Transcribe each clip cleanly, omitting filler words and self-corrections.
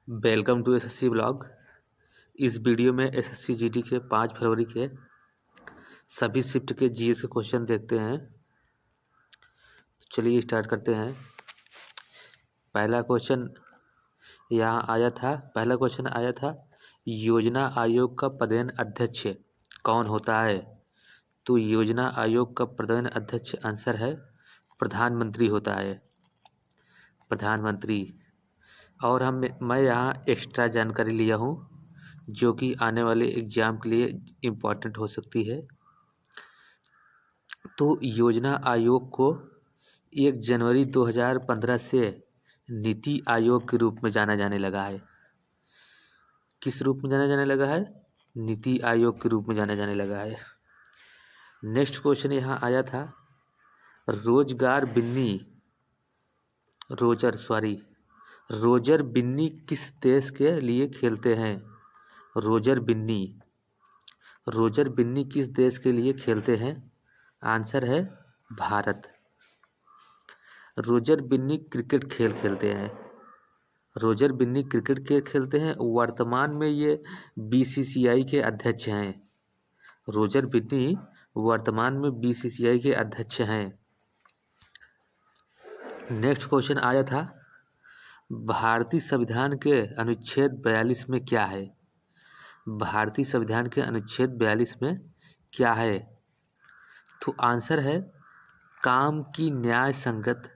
Welcome to SSC blog. इस video में SSC GD के 5 फरवरी के सभी शिफ्ट के जीएस के क्वेश्चन देखते हैं। तो चलिए स्टार्ट करते हैं। पहला क्वेश्चन आया था योजना आयोग का प्रधान अध्यक्ष कौन होता है। तो योजना आयोग का प्रधान अध्यक्ष आंसर है प्रधानमंत्री होता है, प्रधानमंत्री। और मैं यहाँ एक्स्ट्रा जानकारी लिया हूँ जो कि आने वाले एग्जाम के लिए इम्पोर्टेंट हो सकती है। तो योजना आयोग को 1 जनवरी 2015 से नीति आयोग के रूप में जाना जाने लगा है। किस रूप में जाना जाने लगा है? नीति आयोग के रूप में जाना जाने लगा है। नेक्स्ट क्वेश्चन यहाँ आया था रोजर बिन्नी किस देश के लिए खेलते हैं? रोजर बिन्नी किस देश के लिए खेलते हैं? आंसर है भारत। रोजर बिन्नी क्रिकेट खेलते हैं। वर्तमान में ये बीसीसीआई के अध्यक्ष हैं। रोजर बिन्नी वर्तमान में बीसीसीआई के अध्यक्ष हैं। नेक्स्ट क्वेश्चन आया था भारतीय संविधान के अनुच्छेद 42 में क्या है? भारतीय संविधान के अनुच्छेद 42 में क्या है? तो आंसर है काम की न्याय संगत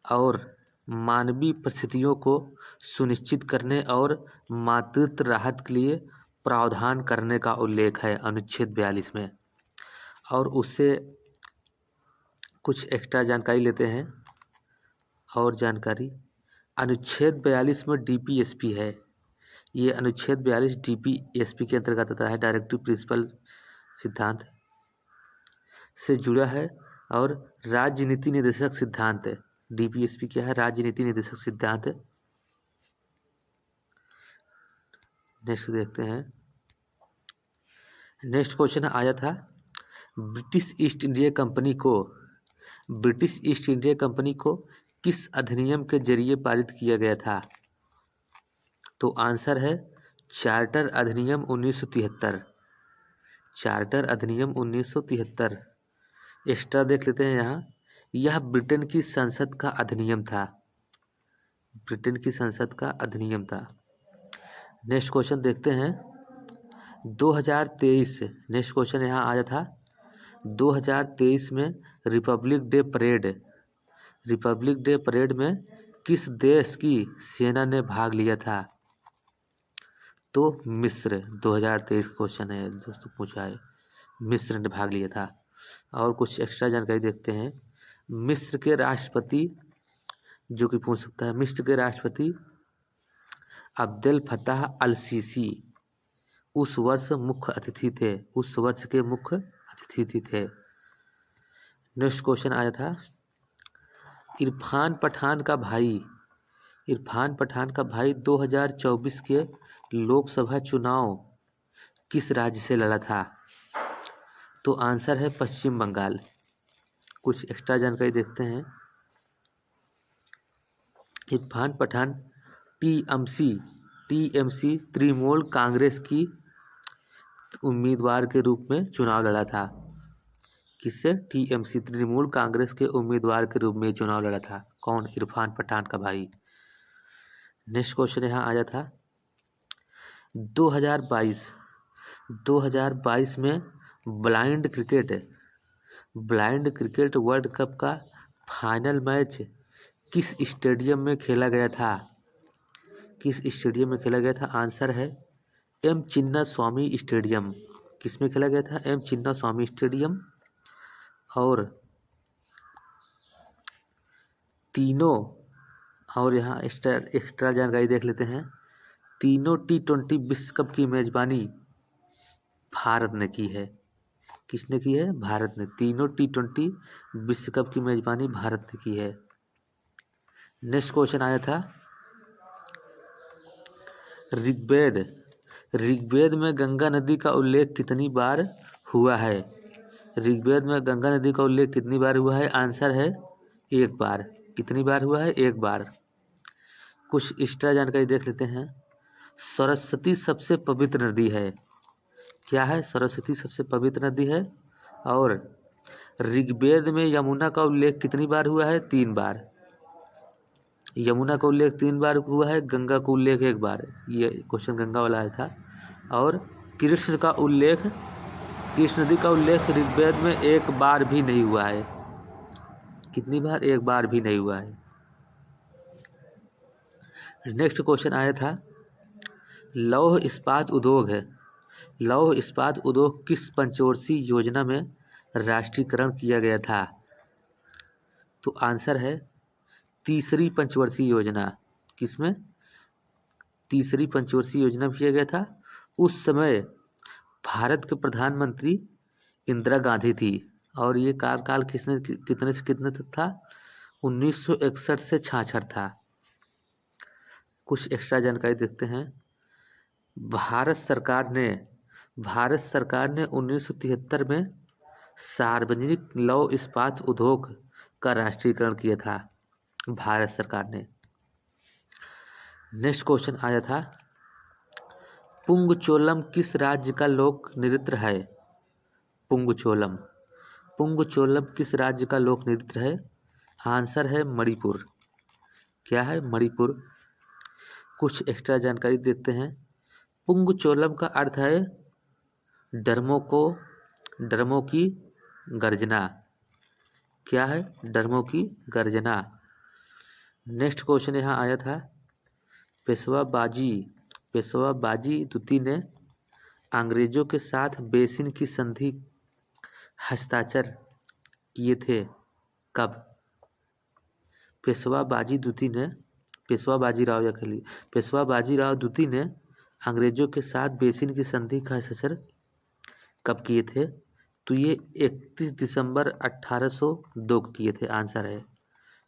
और मानवीय परिस्थितियों को सुनिश्चित करने और मातृत्व राहत के लिए प्रावधान करने का उल्लेख है अनुच्छेद 42 में। और उससे कुछ एक्स्ट्रा जानकारी लेते हैं। और जानकारी अनुच्छेद 42 में डीपीएसपी है। ये अनुच्छेद 42 डीपीएसपी के अंतर्गत आता है, डायरेक्टिव प्रिंसिपल सिद्धांत से जुड़ा है। और राज्य नीति निर्देशक सिद्धांत है। डीपीएसपी क्या है? राज्य नीति निर्देशक सिद्धांत है। नेक्स्ट देखते हैं। नेक्स्ट क्वेश्चन आया था ब्रिटिश ईस्ट इंडिया कंपनी को किस अधिनियम के जरिए पारित किया गया था? तो आंसर है चार्टर अधिनियम 1973। चार्टर अधिनियम 1973 एक्स्ट्रा देख लेते हैं यहाँ। यह ब्रिटेन की संसद का अधिनियम था। नेक्स्ट क्वेश्चन देखते हैं 2023। नेक्स्ट क्वेश्चन यहाँ आया था 2023 में रिपब्लिक डे परेड में किस देश की सेना ने भाग लिया था? तो मिस्र। 2023 क्वेश्चन है दोस्तों, पूछा है, मिस्र ने भाग लिया था। और कुछ एक्स्ट्रा जानकारी देखते हैं। मिस्र के राष्ट्रपति जो कि पूछ सकता है, मिस्र के राष्ट्रपति अब्देल फताह अल सीसी उस वर्ष के मुख्य अतिथि थे। नेक्स्ट क्वेश्चन आया था इरफान पठान का भाई 2024 के लोकसभा चुनाव किस राज्य से लड़ा था? तो आंसर है पश्चिम बंगाल। कुछ एक्स्ट्रा जानकारी देखते हैं। इरफान पठान टीएमसी तृणमूल कांग्रेस की उम्मीदवार के रूप में चुनाव लड़ा था। किससे? टीएमसी तृणमूल कांग्रेस के उम्मीदवार के रूप में चुनाव लड़ा था। कौन? इरफान पठान का भाई। नेक्स्ट क्वेश्चन यहाँ आया था 2022 में ब्लाइंड क्रिकेट वर्ल्ड कप का फाइनल मैच किस स्टेडियम में खेला गया था? आंसर है एम चिन्ना स्वामी स्टेडियम। किस में खेला गया था? एम चिन्ना स्वामी स्टेडियम। और यहाँ एक्स्ट्रा जानकारी देख लेते हैं। तीनों T20 विश्व कप की मेजबानी भारत ने की है। किसने की है? भारत ने। तीनों T20 विश्व कप की मेजबानी भारत ने की है। नेक्स्ट क्वेश्चन आया था ऋग्वेद में गंगा नदी का उल्लेख कितनी बार हुआ है? आंसर है 1 बार। कितनी बार हुआ है? 1 बार। कुछ एक्स्ट्रा जानकारी देख लेते हैं। सरस्वती सबसे पवित्र नदी है। क्या है? सरस्वती सबसे पवित्र नदी है। और ऋग्वेद में यमुना का उल्लेख कितनी बार हुआ है? 3 बार। यमुना का उल्लेख 3 बार हुआ है, गंगा का उल्लेख 1 बार। ये क्वेश्चन गंगा वाला आया था। और कृष्ण का उल्लेख, कृष्ण नदी का उल्लेख ऋग्वेद में 1 बार भी नहीं हुआ है। कितनी बार? 1 बार भी नहीं हुआ है। नेक्स्ट क्वेश्चन आया था, लौह इस्पात उद्योग है। लौह इस्पात उद्योग किस पंचवर्षीय योजना में राष्ट्रीयकरण किया गया था? तो आंसर है तीसरी पंचवर्षीय योजना। किसमें? तीसरी पंचवर्षीय योजना में किया गया था। उस समय भारत के प्रधानमंत्री इंदिरा गांधी थी। और ये कार्यकाल कितने से कितने तक था? 1961 से 66 था। कुछ एक्स्ट्रा जानकारी देखते हैं। भारत सरकार ने 1973 में सार्वजनिक लौह इस्पात उद्योग का राष्ट्रीयकरण किया था, भारत सरकार ने। नेक्स्ट क्वेश्चन आया था, पुंगचोलम किस राज्य का लोक नृत्य है? पुंगचोलम किस राज्य का लोक नृत्य है? आंसर है मणिपुर। क्या है? मणिपुर। कुछ एक्स्ट्रा जानकारी देते हैं। पुंगचोलम का अर्थ है डरमो की गर्जना। क्या है? डरमो की गर्जना। नेक्स्ट क्वेश्चन यहाँ आया था, पेशवा बाजी द्वितीय ने अंग्रेजों के साथ बेसिन की संधि हस्ताक्षर किए थे कब? पेशवा बाजीराव द्वितीय ने अंग्रेजों के साथ बेसिन की संधि का हस्ताक्षर कब किए थे? तो ये 31 दिसंबर 1802 को किए थे। आंसर है,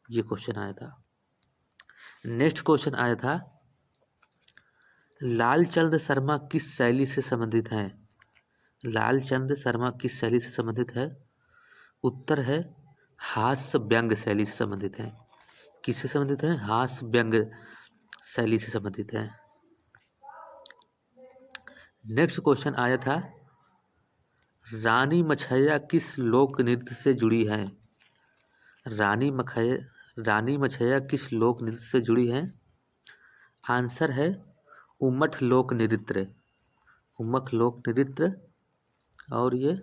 ये क्वेश्चन आया था। नेक्स्ट क्वेश्चन आया था, लालचंद शर्मा किस शैली से संबंधित हैं? लालचंद शर्मा किस शैली से संबंधित है? उत्तर है हास्य व्यंग्य शैली से संबंधित है। किससे संबंधित है? हास्य व्यंग्य शैली से संबंधित है। नेक्स्ट क्वेश्चन आया था, रानी मछैया किस लोक नृत्य से जुड़ी है? रानी मछैया किस लोक नृत्य से जुड़ी है? आंसर है उमठ लोक नृत्य। और ये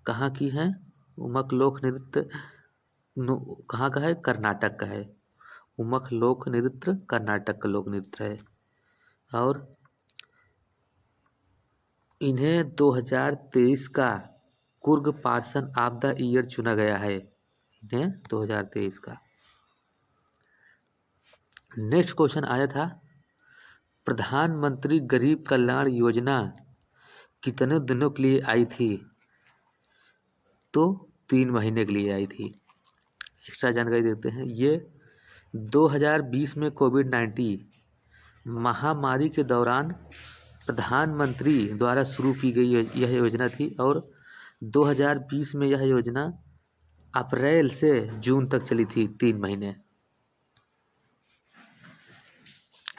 कहाँ की है? उमख लोक नृत्य कहाँ का है? कर्नाटक का है। उमख लोक नृत्य कर्नाटक का लोक नृत्य है। और इन्हें 2023 का Coorg person of the year चुना गया है। इन्हें 2023 का। नेक्स्ट क्वेश्चन आया था, प्रधानमंत्री गरीब कल्याण योजना कितने दिनों के लिए आई थी? तो 3 महीने के लिए आई थी। एक्स्ट्रा जानकारी देते हैं। ये 2020 में कोविड-19 महामारी के दौरान प्रधानमंत्री द्वारा शुरू की गई यह योजना थी। और 2020 में यह योजना अप्रैल से जून तक चली थी, 3 महीने।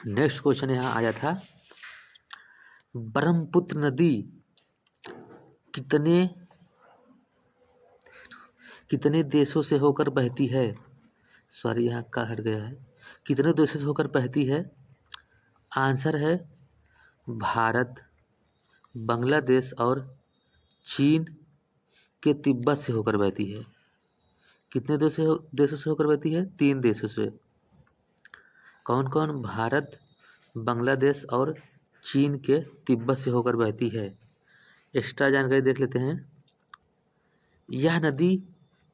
नेक्स्ट क्वेश्चन यहाँ आया था, ब्रह्मपुत्र नदी कितने देशों से होकर बहती है? सॉरी, यहाँ का हट गया है। कितने देशों से होकर बहती है? आंसर है भारत, बांग्लादेश और चीन के तिब्बत से होकर बहती है। कितने देशों से होकर बहती है? 3 देशों से। कौन कौन? भारत, बांग्लादेश और चीन के तिब्बत से होकर बहती है। एक्स्ट्रा जानकारी देख लेते हैं। यह नदी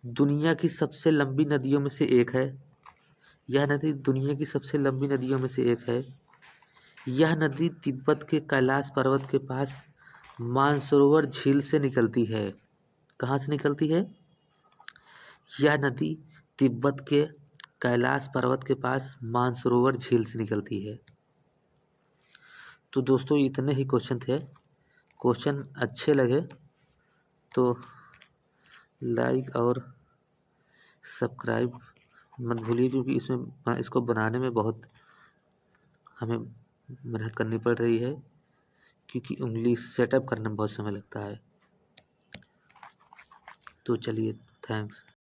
दुनिया की सबसे लंबी नदियों में से एक है। यह नदी दुनिया की सबसे लंबी नदियों में से एक है। यह नदी तिब्बत के कैलाश पर्वत के पास मानसरोवर झील से निकलती है। कहाँ से निकलती है? यह नदी तिब्बत के कैलाश पर्वत के पास मानसरोवर झील से निकलती है। तो दोस्तों, इतने ही क्वेश्चन थे। क्वेश्चन अच्छे लगे तो लाइक और सब्सक्राइब मत भूलिए, क्योंकि इसको बनाने में बहुत हमें मेहनत करनी पड़ रही है, क्योंकि उंगली सेटअप करने में बहुत समय लगता है। तो चलिए, थैंक्स।